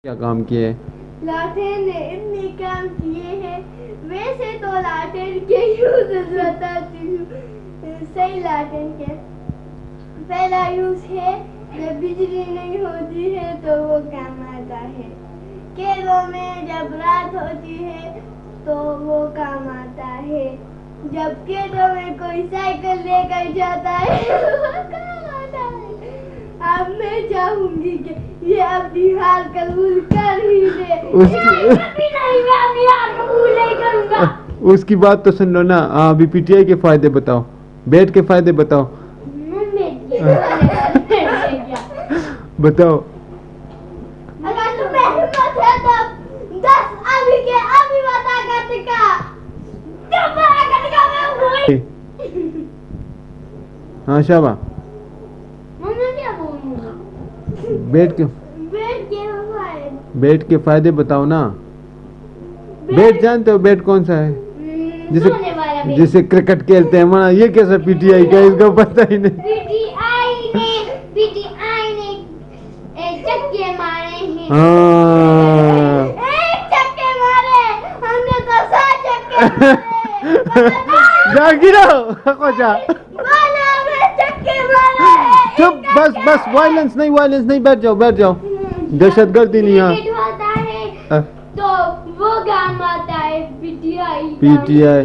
क्या काम किए है? लाटेन ने इतने काम किए हैं। वैसे तो लाटेन के यूज बताती हूँ। सही लाटेन के पहला यूज है जब बिजली नहीं होती है तो वो काम आता है। खेतों में जब रात होती है तो वो काम आता है। जब खेतों में कोई साइकिल लेकर जाता है वो काम आता है। अब मैं चाहूंगी कि ये अपनी हार कबूल कर ही ले। कभी नहीं, मैं अपनी हार कबूल नहीं करूंगा। उसकी बात तो सुन लो ना। हाँ, अभी पीटीआई के फायदे बताओ, बेट के फायदे बताओ। बताओ। अगर तुम्हें हिम्मत है तो 10 अभी के अभी बता कर दिखा। जब बता कर दिखा मैं हुई। हाँ शाबा, मम्मी क्या बोलूंगा? बेट के बेट के फायदे बताओ ना। बेट जानते हो बेट कौन सा है? जिसे क्रिकेट खेलते हैं माना। ये कैसा पीटीआई का, इसका पता ही नहीं। पीटीआई ने एक चक्के मारे हैं। हाँ। एक चक्के मारे, हमने तो 7 चक्के मारे। जा गिरो जा। चक्के मारे। चुप, बस वायलेंस नहीं, बैठ जाओ। दहशतगर्दी नहीं। यहाँ होता है तो वो काम आता है पीटीआई। पीटीआई